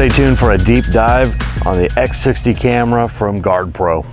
Stay tuned for a deep dive on the X60 camera from GardePro.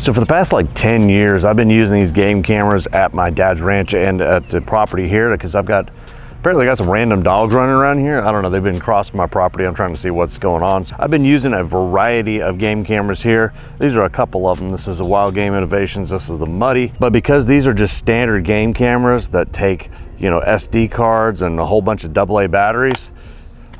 So for the past like 10 years, I've been using these game cameras at my dad's ranch and at the property here because apparently got some random dogs running around here. I don't know, they've been crossing my property. I'm trying to see what's going on. So I've been using a variety of game cameras here. These are a couple of them. This is the Wild Game Innovations. This is the Muddy. But because these are just standard game cameras that take, you know, SD cards and a whole bunch of AA batteries,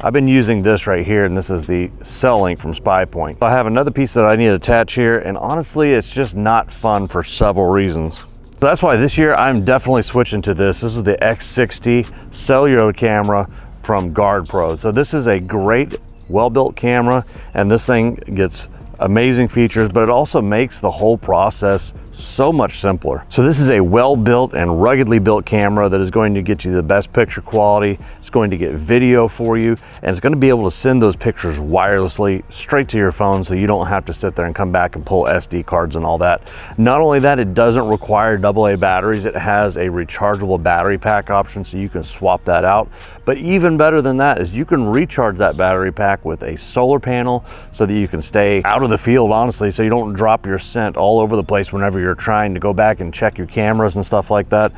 I've been using this right here, and this is the cell link from SpyPoint. I have another piece that I need to attach here, and honestly, it's just not fun for several reasons. So that's why this year I'm definitely switching to this. This is the X60 cellular camera from GardePro. So this is a great, well-built camera, and this thing gets amazing features, but it also makes the whole process so much simpler. So this is a well-built and ruggedly built camera that is going to get you the best picture quality. It's going to get video for you, and it's going to be able to send those pictures wirelessly straight to your phone, so you don't have to sit there and come back and pull SD cards and all that. Not only that, it doesn't require AA batteries. It has a rechargeable battery pack option, so you can swap that out. But even better than that is you can recharge that battery pack with a solar panel so that you can stay out of the field, honestly, so you don't drop your scent all over the place whenever you're trying to go back and check your cameras and stuff like that.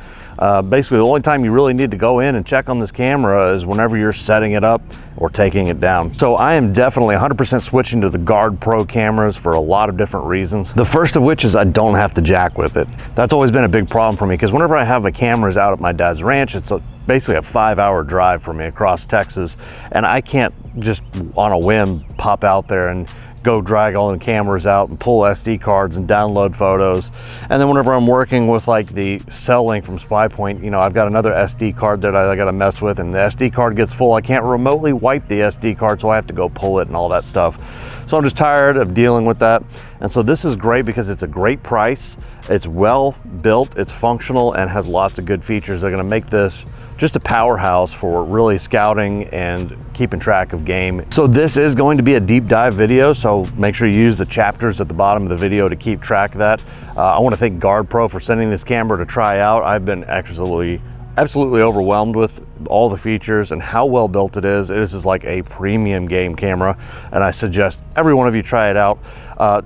Basically, the only time you really need to go in and check on this camera is whenever you're setting it up or taking it down. So I am definitely 100% switching to the GardePro cameras for a lot of different reasons. The first of which is I don't have to jack with it. That's always been a big problem for me, because whenever I have my cameras out at my dad's ranch, it's basically a 5-hour drive for me across Texas, and I can't just on a whim pop out there and go drag all the cameras out and pull SD cards and download photos. And then whenever I'm working with like the cell link from SpyPoint, you know, I've got another SD card that I got to mess with, and the SD card gets full. I can't remotely wipe the SD card, so I have to go pull it and all that stuff. So I'm just tired of dealing with that. And so this is great because it's a great price. It's well built, it's functional, and has lots of good features. They're going to make this just a powerhouse for really scouting and keeping track of game. So this is going to be a deep dive video, so make sure you use the chapters at the bottom of the video to keep track of that. I want to thank GardePro for sending this camera to try out. I've been absolutely overwhelmed with all the features and how well built it is. This is like a premium game camera, and I suggest every one of you try it out.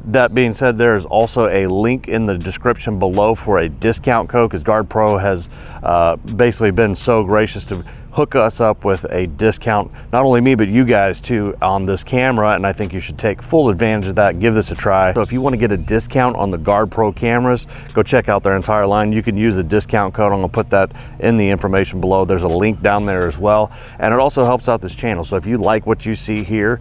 That being said, there is also a link in the description below for a discount code, because GardePro has basically been so gracious to hook us up with a discount, not only me but you guys too, on this camera, and I think you should take full advantage of that. Give this a try. So if you want to get a discount on the GardePro cameras, go check out their entire line. You can use a discount code. I'm gonna put that in the information below. There's a link down there as well, and it also helps out this channel. So if you like what you see here,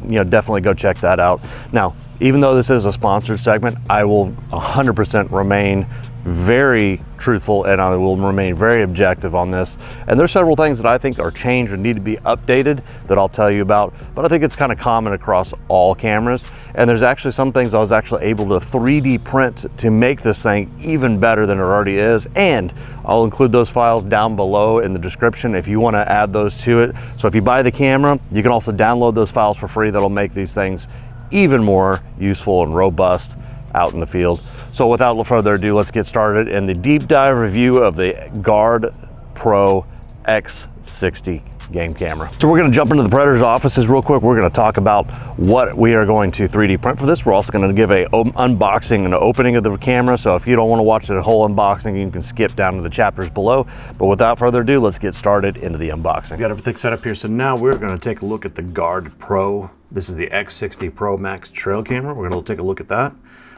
you know, definitely go check that out. Now, even though this is a sponsored segment, I will 100% remain very truthful, and I will remain very objective on this. And there's several things that I think are changed and need to be updated that I'll tell you about, but I think it's kind of common across all cameras. And there's actually some things I was actually able to 3D print to make this thing even better than it already is, and I'll include those files down below in the description if you want to add those to it. So if you buy the camera, you can also download those files for free. That'll make these things even more useful and robust out in the field. So without further ado, let's get started in the deep dive review of the GardePro X60 game camera. So we're going to jump into the Predator's offices real quick. We're going to talk about what we are going to 3D print for this. We're also going to give a unboxing and opening of the camera. So if you don't want to watch the whole unboxing, you can skip down to the chapters below. But without further ado, let's get started into the unboxing. Got everything set up here. So now we're going to take a look at the GardePro. This is the X60 Pro Max trail camera. We're going to take a look at that.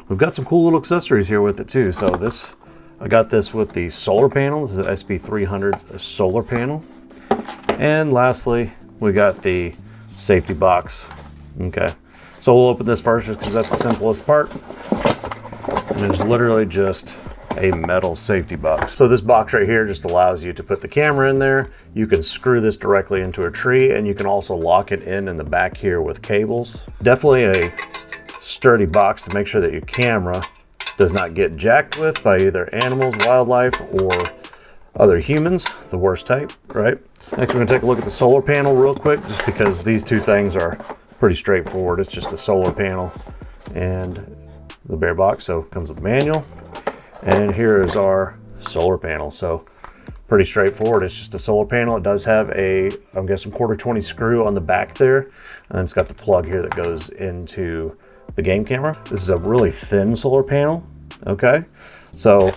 We've got some cool little accessories here with it too. So I got this with the solar panel. This is an SP300 solar panel. And lastly, we got the safety box. Okay, so we'll open this first just because that's the simplest part. And it's literally just a metal safety box. So this box right here just allows you to put the camera in there. You can screw this directly into a tree, and you can also lock it in the back here with cables. Definitely a sturdy box to make sure that your camera does not get jacked with by either animals, wildlife, or other humans, the worst type, right? Next, we're gonna take a look at the solar panel real quick, just because these two things are pretty straightforward. It's just a solar panel and the bare box. So it comes with the manual, and here is our solar panel. So pretty straightforward. It's just a solar panel. It does have a, I'm guessing, 1/4-20 screw on the back there, and then it's got the plug here that goes into the game camera. This is a really thin solar panel. Okay, so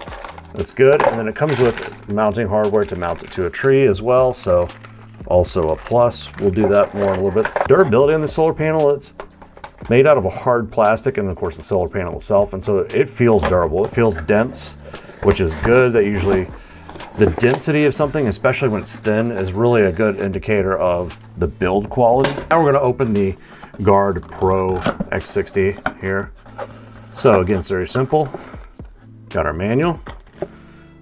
that's good. And then it comes with mounting hardware to mount it to a tree as well, so also a plus. We'll do that more in a little bit. Durability on the solar panel, it's made out of a hard plastic, and of course the solar panel itself, and so it feels durable. It feels dense, which is good. That usually, the density of something, especially when it's thin, is really a good indicator of the build quality. Now we're going to open the GardePro X60 here. So again, it's very simple. Got our manual,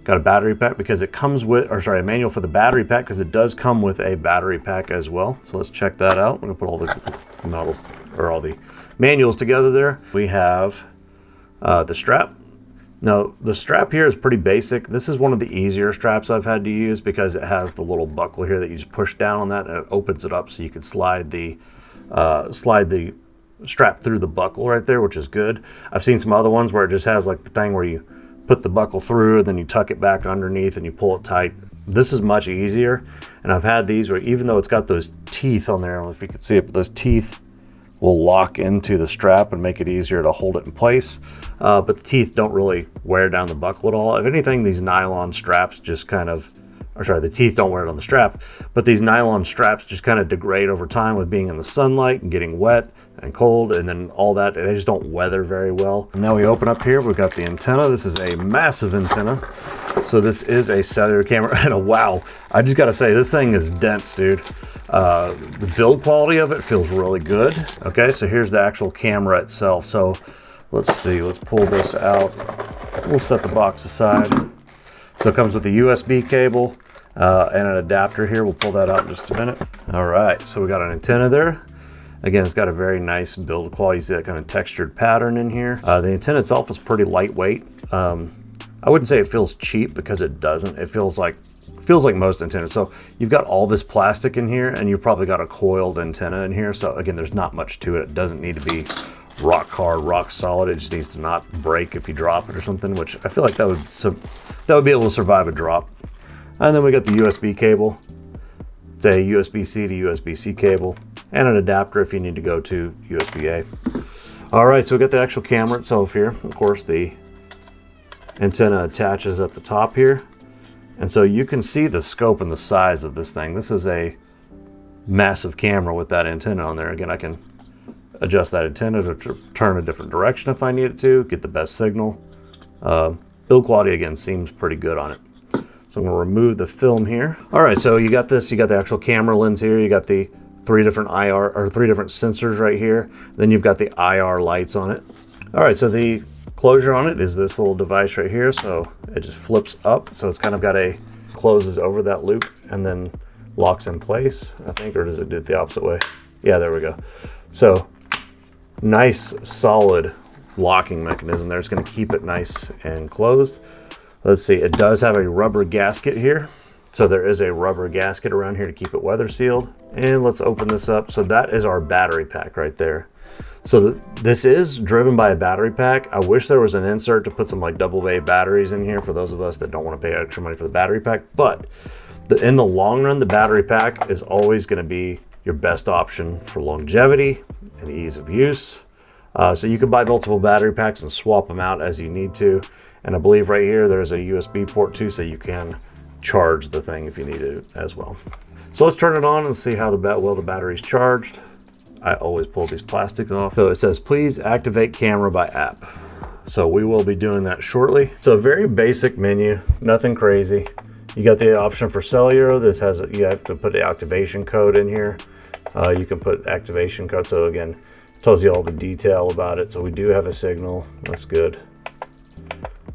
got a battery pack because it comes with, or sorry, a manual for the battery pack because it does come with a battery pack as well. So let's check that out. I'm going to put all the models, or all the manuals together there. We have the strap. Now, the strap here is pretty basic. This is one of the easier straps I've had to use because it has the little buckle here that you just push down on that and it opens it up so you can slide the strap through the buckle right there, which is good. I've seen some other ones where it just has like the thing where you put the buckle through and then you tuck it back underneath and you pull it tight. This is much easier, and I've had these where even though it's got those teeth on there, I don't know if you can see it, but those teeth will lock into the strap and make it easier to hold it in place. But the teeth don't really wear down the buckle at all. If anything, these nylon straps just kind of, or sorry, the teeth don't wear it on the strap, but these nylon straps just kind of degrade over time with being in the sunlight and getting wet and cold, and then all that, they just don't weather very well. Now we open up here, we've got the antenna. This is a massive antenna. So this is a cellular camera, and wow, I just gotta say, this thing is dense, dude. The build quality of it feels really good. Okay, so here's the actual camera itself. So let's see, let's pull this out. We'll set the box aside. So it comes with a USB cable and an adapter here. We'll pull that out in just a minute. All right, so we got an antenna there. Again, it's got a very nice build quality. You see that kind of textured pattern in here. The antenna itself is pretty lightweight. I wouldn't say it feels cheap because it doesn't. It feels like most antennas. So you've got all this plastic in here, and you've probably got a coiled antenna in here. So again, there's not much to it. It doesn't need to be rock hard, rock solid. It just needs to not break if you drop it or something, which I feel like that would be able to survive a drop. And then we got the USB cable. It's a USB-C to USB-C cable, and an adapter if you need to go to USB-A. All right, so we got the actual camera itself here. Of course, the antenna attaches at the top here. And so you can see the scope and the size of this thing. This is a massive camera with that antenna on there. Again, I can adjust that antenna to turn a different direction if I need it to, get the best signal. Build quality, again, seems pretty good on it. So I'm gonna remove the film here. All right, so you got this, you got the actual camera lens here, you got the three different sensors right here. Then you've got the IR lights on it. All right, so the closure on it is this little device right here. So it just flips up. So it's kind of got closes over that loop and then locks in place, I think, or does it do it the opposite way? Yeah, there we go. So nice, solid locking mechanism there. It's gonna keep it nice and closed. Let's see, it does have a rubber gasket here. So there is a rubber gasket around here to keep it weather sealed. And let's open this up. So that is our battery pack right there. So this is driven by a battery pack. I wish there was an insert to put some like AA batteries in here for those of us that don't want to pay extra money for the battery pack. But in the long run, the battery pack is always going to be your best option for longevity and ease of use. So you can buy multiple battery packs and swap them out as you need to. And I believe right here there's a USB port too, so you can charge the thing if you need it as well. So let's turn it on and see how well the battery's charged. I always pull these plastics off. So it says, please activate camera by app. So we will be doing that shortly. So a very basic menu, nothing crazy. You got the option for cellular. This has, you have to put the activation code in here. You can put activation code. So again, it tells you all the detail about it. So we do have a signal, that's good.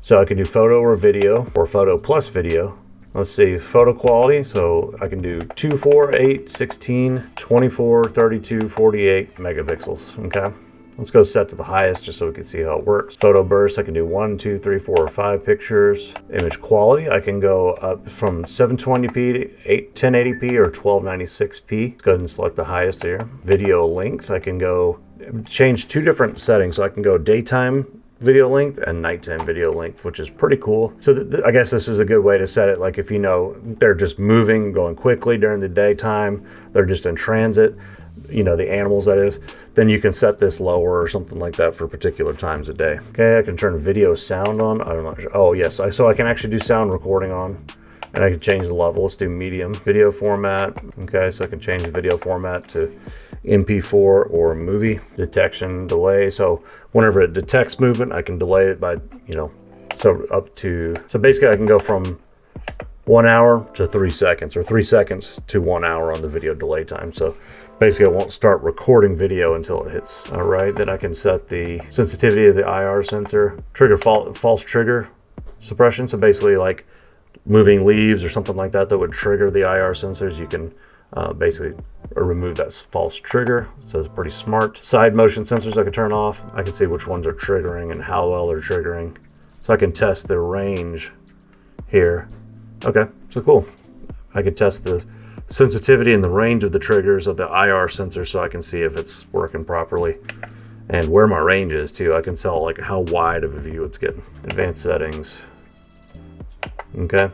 So I can do photo or video, or photo plus video. Let's see, photo quality. So I can do 2, 4, 8, 16, 24, 32, 48 megapixels, okay? Let's go set to the highest just so we can see how it works. Photo burst, I can do 1, 2, 3, 4, or 5 pictures. Image quality, I can go up from 720p to 1080p or 1296p. Let's go ahead and select the highest here. Video length, I can go change 2 different settings. So I can go daytime video length and nighttime video length, which is pretty cool. So I guess this is a good way to set it. Like if you know they're just moving, going quickly during the daytime, they're just in transit, you know, the animals that is, then you can set this lower or something like that for particular times of day. Okay, I can turn video sound on. I don't know. Oh yes, so I can actually do sound recording on, and I can change the level. Let's do medium video format. Okay, so I can change the video format to MP4 or movie. Detection delay. So whenever it detects movement, I can delay it by, you know, so basically I can go from 1 hour to 3 seconds, or 3 seconds to 1 hour on the video delay time. So basically I won't start recording video until it hits. All right, then I can set the sensitivity of the IR sensor, trigger false trigger suppression. So basically like moving leaves or something like that would trigger the IR sensors. You can basically remove that false trigger. So it's pretty smart. Side motion sensors I can turn off. I can see which ones are triggering and how well they're triggering. So I can test the range here. Okay, so cool. I can test the sensitivity and the range of the triggers of the IR sensor so I can see if it's working properly and where my range is too. I can tell like how wide of a view it's getting. Advanced settings. Okay,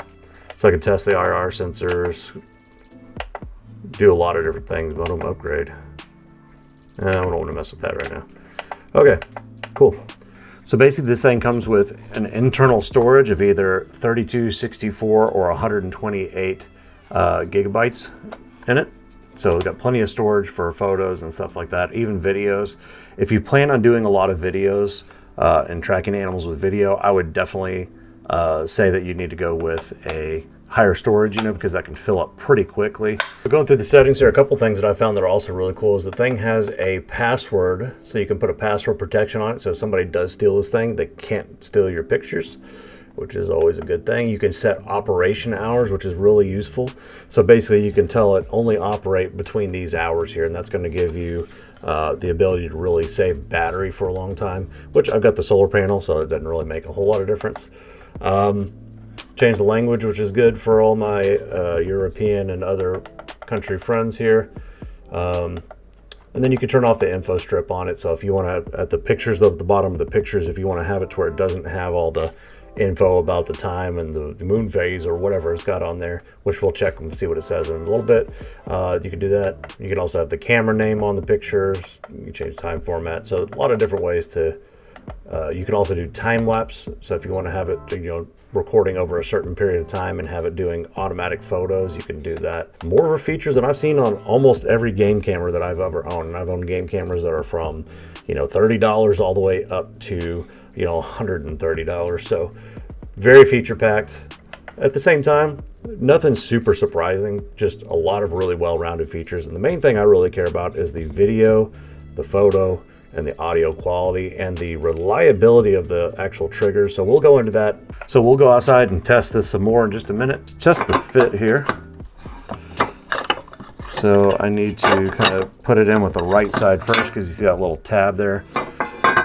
so I can test the IR sensors, do a lot of different things, but I'm gonna upgrade. I don't want to mess with that right now. Okay, cool. So basically this thing comes with an internal storage of either 32, 64, or 128 gigabytes in it. So we've got plenty of storage for photos and stuff like that, even videos. If you plan on doing a lot of videos and tracking animals with video, I would definitely say that you need to go with a higher storage, you know, because that can fill up pretty quickly. Going through the settings here, a couple things that I found that are also really cool is the thing has a password, so you can put a password protection on it. So if somebody does steal this thing, they can't steal your pictures, which is always a good thing. You can set operation hours, which is really useful. So basically you can tell it only operate between these hours here, and that's going to give you the ability to really save battery for a long time, which I've got the solar panel, so it doesn't really make a whole lot of difference. Change the language, which is good for all my European and other country friends here. And then you can turn off the info strip on it. So if you want to, at the pictures of the bottom of the pictures, if you want to have it to where it doesn't have all the info about the time and the moon phase or whatever it's got on there, which we'll check and see what it says in a little bit. You can do that. You can also have the camera name on the pictures. You can change time format. So a lot of different ways to, you can also do time lapse. So if you want to have it, you know, recording over a certain period of time and have it doing automatic photos, you can do that. More features that I've seen on almost every game camera that I've ever owned. And I've owned game cameras that are from, you know, $30 all the way up to, you know, $130. So very feature packed. At the same time, nothing super surprising, just a lot of really well-rounded features. And the main thing I really care about is the video, the photo, and the audio quality and the reliability of the actual triggers. So we'll go into that. So we'll go outside and test this some more in just a minute. Test the fit here. So I need to kind of put it in with the right side first, because you see that little tab there.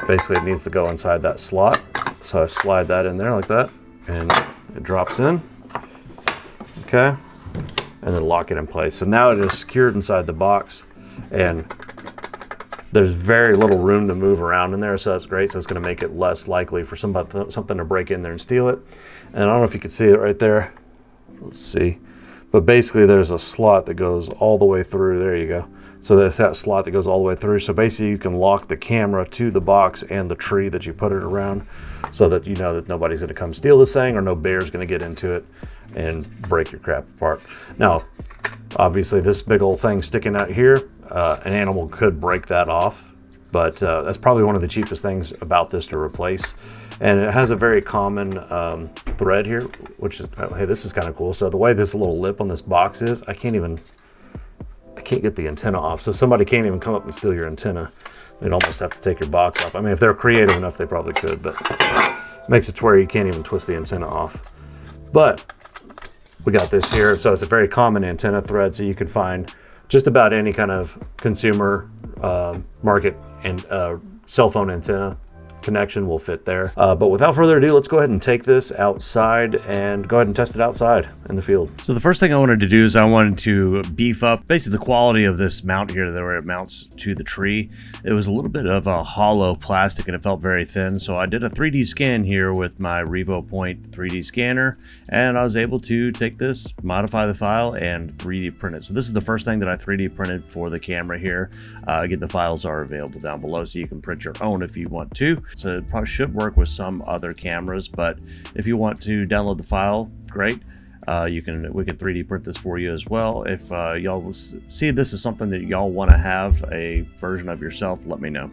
Basically it needs to go inside that slot. So I slide that in there like that, and it drops in. Okay, and then lock it in place. So now it is secured inside the box, and there's very little room to move around in there, so that's great. So it's going to make it less likely for something to break in there and steal it. And I don't know if you can see it right there. Let's see. But basically there's a slot that goes all the way through. There you go. So there's that slot that goes all the way through. So basically you can lock the camera to the box and the tree that you put it around, so that you know that nobody's going to come steal this thing, or no bear's going to get into it and break your crap apart. Now, obviously this big old thing sticking out here, an animal could break that off, but that's probably one of the cheapest things about this to replace. And it has a very common thread here, which is, oh, hey, this is kind of cool. So the way this little lip on this box is, I can't get the antenna off. So somebody can't even come up and steal your antenna. They'd almost have to take your box off. I mean, if they're creative enough, they probably could, but it makes it to where you can't even twist the antenna off. But we got this here. So it's a very common antenna thread. So you can find just about any kind of consumer market and cell phone antenna connection will fit there. But without further ado, let's go ahead and take this outside and go ahead and test it outside in the field. So the first thing I wanted to do is I wanted to beef up basically the quality of this mount here, where it mounts to the tree. It was a little bit of a hollow plastic and it felt very thin. So I did a 3D scan here with my Revo Point 3D scanner, and I was able to take this, modify the file, and 3D print it. So this is the first thing that I 3D printed for the camera here. Again, the files are available down below, so you can print your own if you want to. So it probably should work with some other cameras, but if you want to download the file, great. We can 3D print this for you as well. If y'all see this as something that y'all want to have a version of yourself, let me know.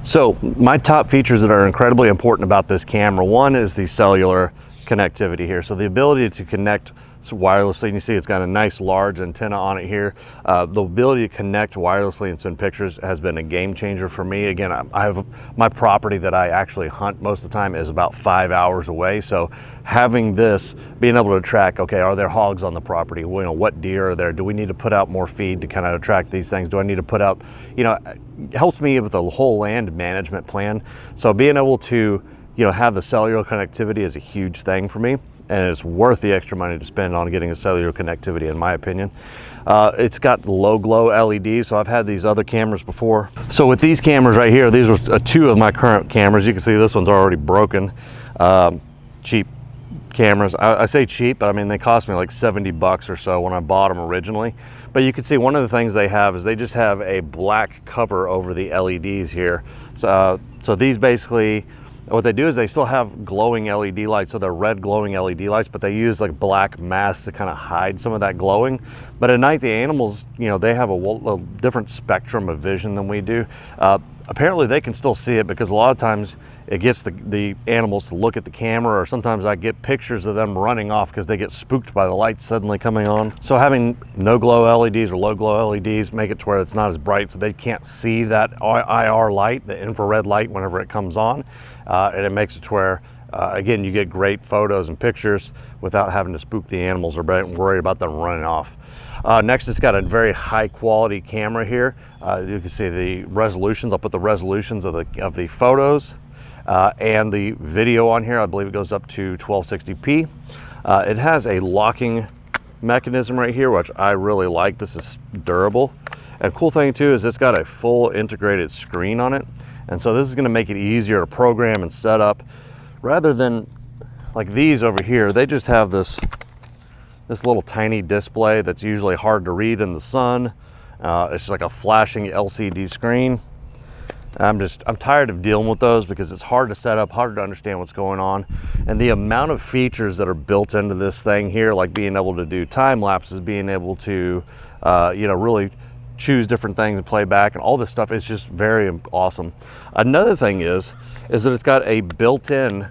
So my top features that are incredibly important about this camera, one is the cellular connectivity here. So the ability to connect wirelessly, and you see it's got a nice large antenna on it here. The ability to connect wirelessly and send pictures has been a game changer for me. Again, I have my property that I actually hunt most of the time is about 5 hours away. So having this, being able to track, okay, are there hogs on the property? You know, what deer are there? Do we need to put out more feed to kind of attract these things? Do I need to put out, you know, it helps me with the whole land management plan. So being able to, you know, have the cellular connectivity is a huge thing for me. And it's worth the extra money to spend on getting a cellular connectivity, in my opinion. It's got low glow LEDs, so I've had these other cameras before. So with these cameras right here, these are two of my current cameras. You can see this one's already broken. Cheap cameras. I say cheap, but I mean they cost me like 70 bucks or so when I bought them originally. But you can see one of the things they have is they just have a black cover over the LEDs here. So these basically, what they do is they still have glowing LED lights, so they're red glowing LED lights, but they use like black masks to kind of hide some of that glowing. But at night, the animals, you know, they have a different spectrum of vision than we do. Apparently they can still see it, because a lot of times it gets the animals to look at the camera, or sometimes I get pictures of them running off because they get spooked by the lights suddenly coming on. So having no glow LEDs or low glow LEDs make it to where it's not as bright, so they can't see that IR light, the infrared light, whenever it comes on. And it makes it to where, again, you get great photos and pictures without having to spook the animals or worry about them running off. Next, it's got a very high quality camera here. You can see the resolutions. I'll put the resolutions of the photos and the video on here. I believe it goes up to 1260p. It has a locking mechanism right here, which I really like. This is durable. And cool thing too is it's got a full integrated screen on it. And so this is going to make it easier to program and set up, rather than like these over here. They just have this little tiny display that's usually hard to read in the sun. It's just like a flashing LCD screen. I'm tired of dealing with those because it's hard to set up, hard to understand what's going on. And the amount of features that are built into this thing here, like being able to do time lapses, being able to, you know, really choose different things and play back, and all this stuff is just very awesome. Another thing is that it's got a built-in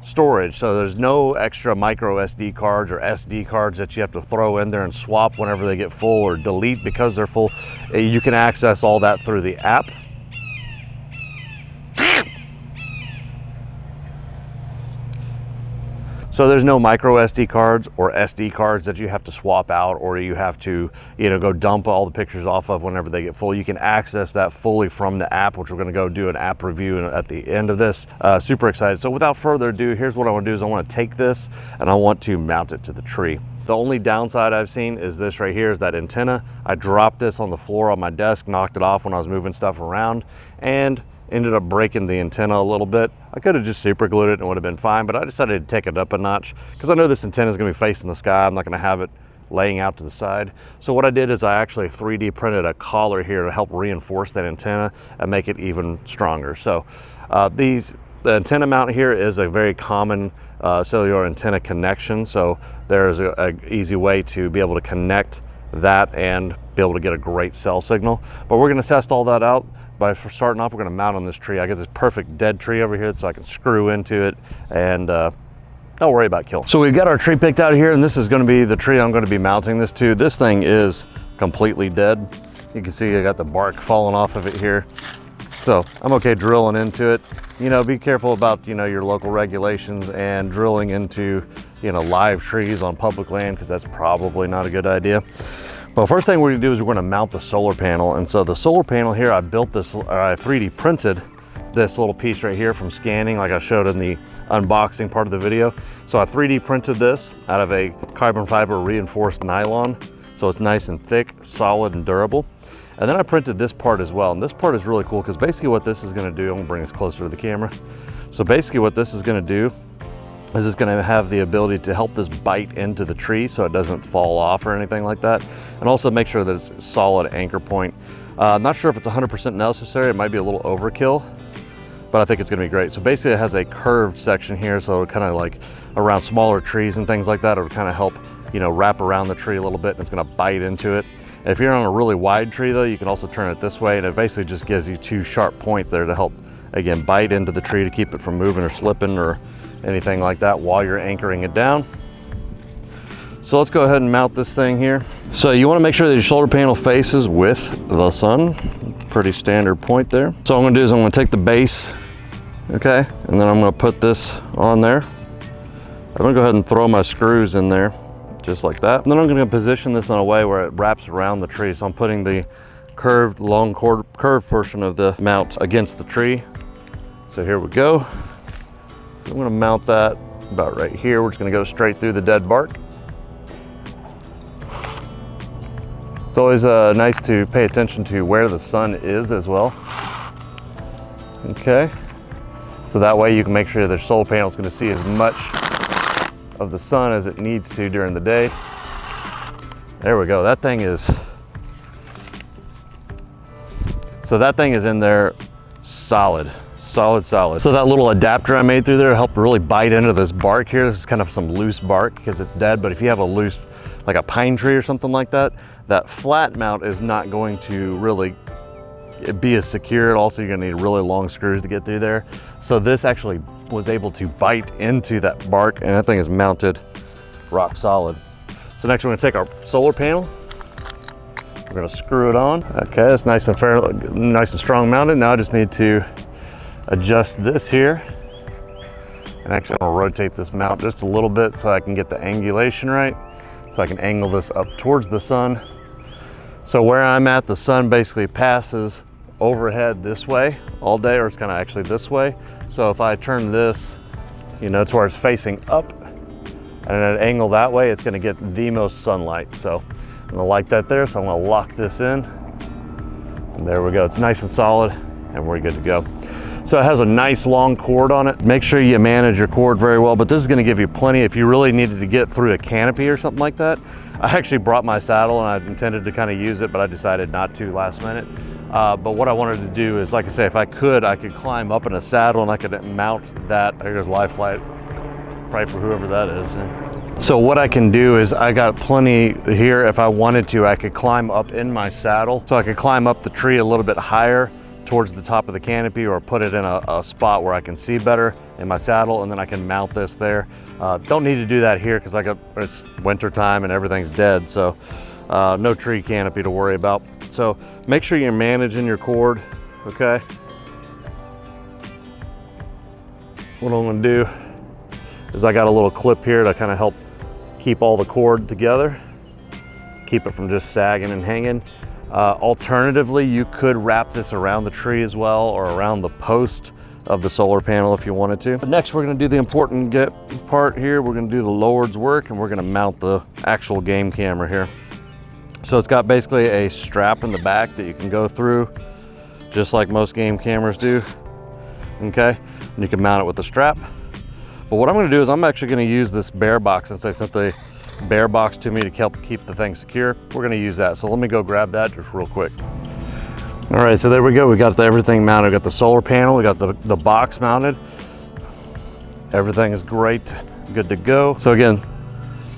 storage, so there's no extra micro SD cards or SD cards that you have to throw in there and swap whenever they get full, or delete because they're full. You can access all that through the app. So there's no micro SD cards or SD cards that you have to swap out, or you have to, you know, go dump all the pictures off of whenever they get full. You can access that fully from the app, which we're going to go do an app review at the end of this. Super excited. So without further ado, here's what I want to do is I want to take this and I want to mount it to the tree. The only downside I've seen is this right here, is that antenna. I dropped this on the floor on my desk, knocked it off when I was moving stuff around, and ended up breaking the antenna a little bit. I could have just super glued it and it would have been fine, but I decided to take it up a notch because I know this antenna is going to be facing the sky. I'm not going to have it laying out to the side. So what I did is I actually 3D printed a collar here to help reinforce that antenna and make it even stronger. So the antenna mount here is a very common cellular antenna connection. So there's an easy way to be able to connect that and be able to get a great cell signal. But we're going to test all that out. By starting off, we're going to mount on this tree. I got this perfect dead tree over here so I can screw into it and don't worry about killing. So we've got our tree picked out here, and this is going to be the tree I'm going to be mounting this to. This thing is completely dead. You can see I got the bark falling off of it here. So I'm okay drilling into it. You know, be careful about, you know, your local regulations and drilling into, you know, live trees on public land, because that's probably not a good idea. Well, first thing we're gonna do is we're gonna mount the solar panel. And so the solar panel here, I built this, I 3D printed this little piece right here from scanning, like I showed in the unboxing part of the video. So I 3D printed this out of a carbon fiber reinforced nylon. So it's nice and thick, solid and durable. And then I printed this part as well. And this part is really cool because basically what this is gonna do, I'm gonna bring this closer to the camera. So basically what this is gonna do is it's gonna have the ability to help this bite into the tree so it doesn't fall off or anything like that. And also make sure that it's a solid anchor point. I'm not sure if it's 100% necessary. It might be a little overkill, but I think it's gonna be great. So basically it has a curved section here, so it'll kind of like around smaller trees and things like that, it'll kind of help, you know, wrap around the tree a little bit and it's gonna bite into it. If you're on a really wide tree though, you can also turn it this way and it basically just gives you two sharp points there to help, again, bite into the tree to keep it from moving or slipping or anything like that while you're anchoring it down. So let's go ahead and mount this thing here. So you want to make sure that your solar panel faces with the sun. Pretty standard point there. So what I'm going to do is I'm going to take the base, okay, and then I'm going to put this on there. I'm going to go ahead and throw my screws in there just like that. And then I'm going to position this in a way where it wraps around the tree. So I'm putting the curved curved portion of the mount against the tree. So here we go. So I'm going to mount that about right here. We're just going to go straight through the dead bark. It's always nice to pay attention to where the sun is as well. Okay, so that way you can make sure the solar panel is going to see as much of the sun as it needs to during the day. There we go. That thing is, so that thing is in there solid. Solid. So that little adapter I made through there helped really bite into this bark here. This is kind of some loose bark because it's dead, but if you have a loose, like a pine tree or something like that, that flat mount is not going to really be as secure. Also, you're gonna need really long screws to get through there. So this actually was able to bite into that bark and that thing is mounted rock solid. So next we're gonna take our solar panel. We're gonna screw it on. Okay, it's nice and nice and strong mounted. Now I just need to adjust this here, and actually I'm gonna rotate this mount just a little bit so I can get the angulation right, so I can angle this up towards the sun. So where I'm at, the sun basically passes overhead this way all day, or it's kind of actually this way. So if I turn this, you know, to where it's facing up and at an angle that way, it's gonna get the most sunlight. So I'm gonna like that there, so I'm gonna lock this in. And there we go, it's nice and solid and we're good to go. So it has a nice long cord on it. Make sure you manage your cord very well, but this is gonna give you plenty if you really needed to get through a canopy or something like that. I actually brought my saddle and I intended to kind of use it, but I decided not to last minute. But what I wanted to do is, like I say, if I could climb up in a saddle and I could mount that. There's life flight, probably for whoever that is. So what I can do is I got plenty here. If I wanted to, I could climb up in my saddle. So I could climb up the tree a little bit higher towards the top of the canopy, or put it in a spot where I can see better in my saddle, and then I can mount this there. Don't need to do that here because it's winter time and everything's dead, so no tree canopy to worry about. So make sure you're managing your cord, okay? What I'm gonna do is I got a little clip here to kind of help keep all the cord together, keep it from just sagging and hanging. Alternatively, you could wrap this around the tree as well, or around the post of the solar panel if you wanted to. But next we're gonna do the important part here. We're gonna do the Lord's work, and we're gonna mount the actual game camera here. So it's got basically a strap in the back that you can go through, just like most game cameras do, okay? And you can mount it with the strap. But what I'm gonna do is I'm actually gonna use this bear box, since they sent the bear box to me to help keep the thing secure. We're gonna use that. So let me go grab that just real quick. All right, so there we go. We got everything mounted. We got the solar panel, we got the box mounted. Everything is great, good to go. So again,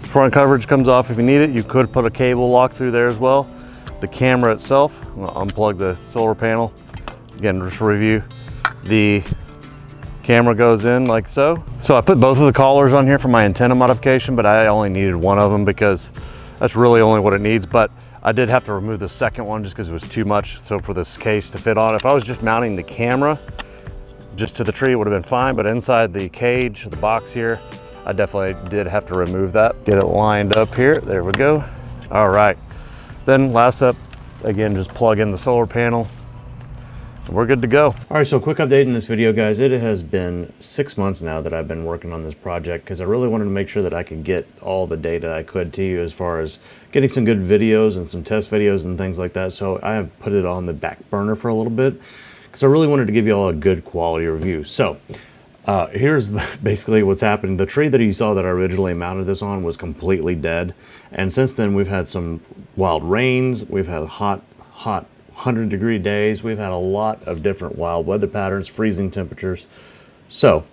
front coverage comes off if you need it. You could put a cable lock through there as well. The camera itself, I'm gonna unplug the solar panel. Again, just to review, the camera goes in like so. So I put both of the collars on here for my antenna modification, but I only needed one of them because that's really only what it needs. But I did have to remove the second one just because it was too much. So for this case to fit on, if I was just mounting the camera just to the tree, it would have been fine. But inside the cage, the box here, I definitely did have to remove that. Get it lined up here. There we go. All right. Then last up, again, just plug in the solar panel. We're good to go. All right, so quick update in this video, guys. It has been 6 months now that I've been working on this project because I really wanted to make sure that I could get all the data I could to you as far as getting some good videos and some test videos and things like that. So I have put it on the back burner for a little bit because I really wanted to give you all a good quality review. So here's basically what's happened. The tree that you saw that I originally mounted this on was completely dead. And since then, we've had some wild rains. We've had hot 100-degree days. We've had a lot of different wild weather patterns, freezing temperatures. So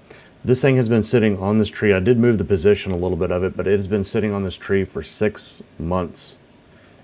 this thing has been sitting on this tree. I did move the position a little bit of it, but it has been sitting on this tree for 6 months.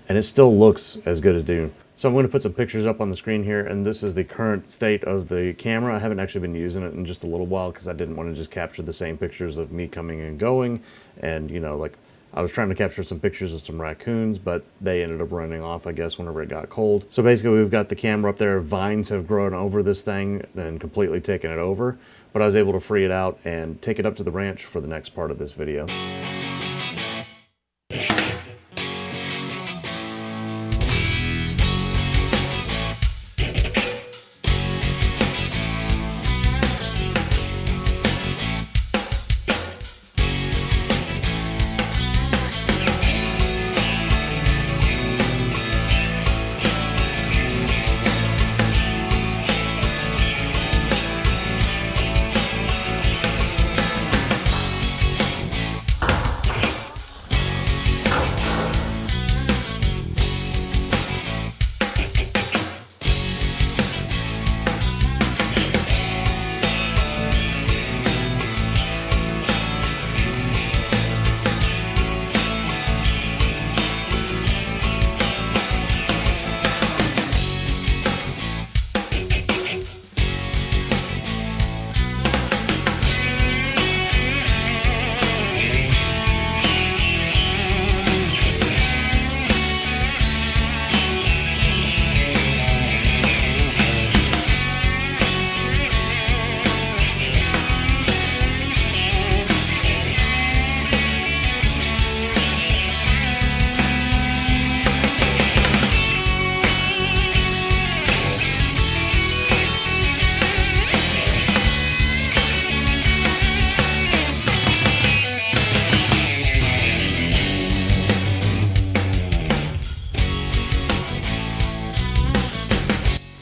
And it still looks as good as new. So I'm going to put some pictures up on the screen here, and this is the current state of the camera. I haven't actually been using it in just a little while because I didn't want to just capture the same pictures of me coming and going. And, you know, like I was trying to capture some pictures of some raccoons, but they ended up running off, I guess, whenever it got cold. So basically, we've got the camera up there. Vines have grown over this thing and completely taken it over. But I was able to free it out and take it up to the ranch for the next part of this video.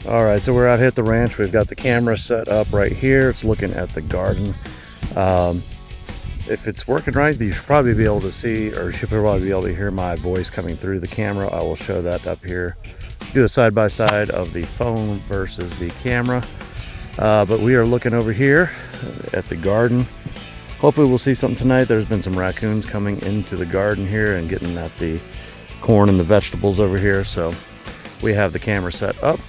All right, so we're out here at the ranch. We've got the camera set up right here. It's looking at the garden. If it's working right, you should probably be able to see, or you should probably be able to hear my voice coming through the camera. I will show that up here. Do a side-by-side of the phone versus the camera. But we are looking over here at the garden. Hopefully we'll see something tonight. There's been some raccoons coming into the garden here and getting at the corn and the vegetables over here. So we have the camera set up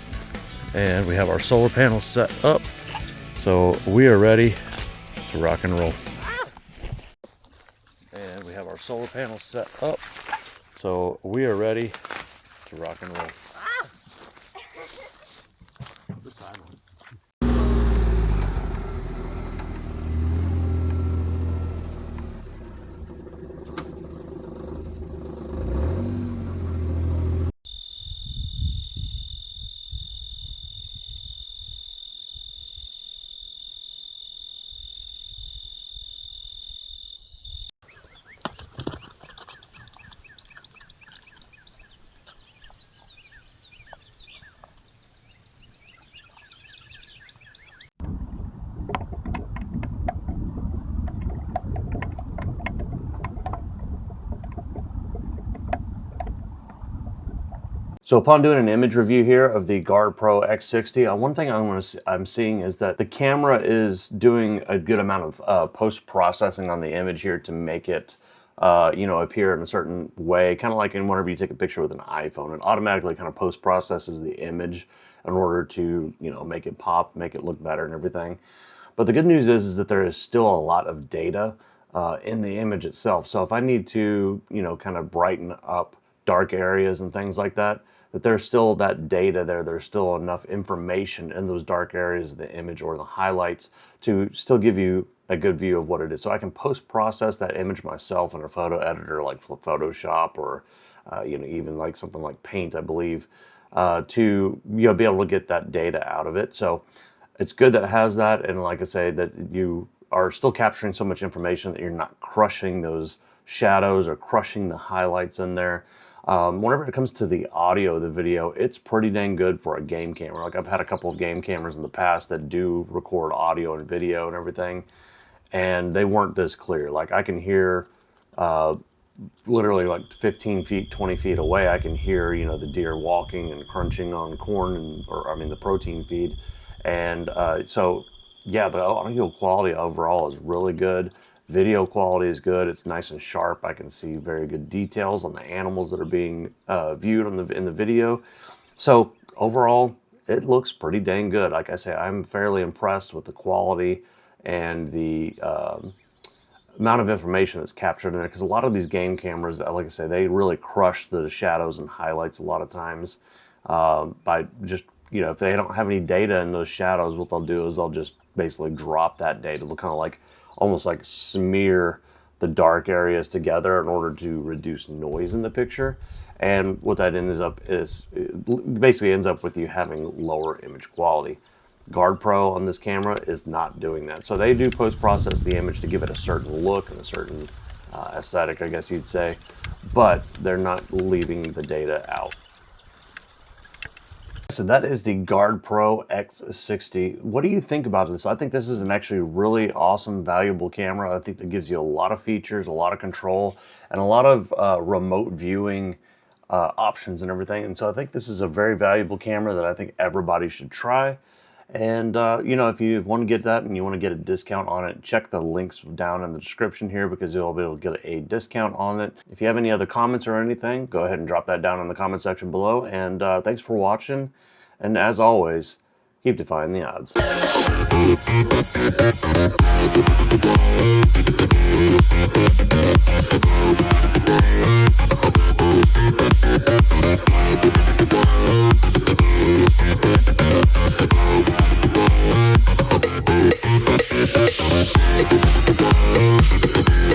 and we have our solar panels set up. So we are ready to rock and roll. And we have our solar panels set up. So we are ready to rock and roll. Good time. So upon doing an image review here of the GardePro X60, one thing I'm seeing is that the camera is doing a good amount of post-processing on the image here to make it appear in a certain way, kind of like whenever you take a picture with an iPhone. It automatically kind of post-processes the image in order to, make it pop, make it look better and everything. But the good news is that there is still a lot of data in the image itself. So if I need to, kind of brighten up dark areas and things like that, there's still that data there. There's still enough information in those dark areas of the image or the highlights to still give you a good view of what it is. So I can post-process that image myself in a photo editor like Photoshop or you know, even like something like Paint, I believe, to, you know, be able to get that data out of it. So it's good that it has that, and like I say, that you are still capturing so much information that you're not crushing those shadows or crushing the highlights in there. Whenever it comes to the audio of the video, it's pretty dang good for a game camera. Like, I've had a couple of game cameras in the past that do record audio and video and everything, and they weren't this clear. Like, I can hear literally like 15 feet, 20 feet away, I can hear, you know, the deer walking and crunching on corn, and, or I mean the protein feed. And so yeah, the audio quality overall is really good. Video quality is good. It's nice and sharp. I can see very good details on the animals that are being viewed on in the video. So overall, it looks pretty dang good. Like I say, I'm fairly impressed with the quality and the amount of information that's captured in there, because a lot of these game cameras, like I say, they really crush the shadows and highlights a lot of times by just, you know, if they don't have any data in those shadows, what they'll do is they'll just basically drop that data. They'll kind of like, almost like smear the dark areas together in order to reduce noise in the picture. And what that ends up is, it basically ends up with you having lower image quality. GardePro on this camera is not doing that. So they do post-process the image to give it a certain look and a certain aesthetic, I guess you'd say, but they're not leaving the data out. So that is the GardePro X60. What do you think about this? I think this is an actually really awesome, valuable camera. I think that gives you a lot of features, a lot of control, and a lot of remote viewing options and everything. And so I think this is a very valuable camera that I think everybody should try. And, you know, if you want to get that and you want to get a discount on it, check the links down in the description here, because you'll be able to get a discount on it. If you have any other comments or anything, go ahead and drop that down in the comment section below. And thanks for watching. And as always, keep defying the odds.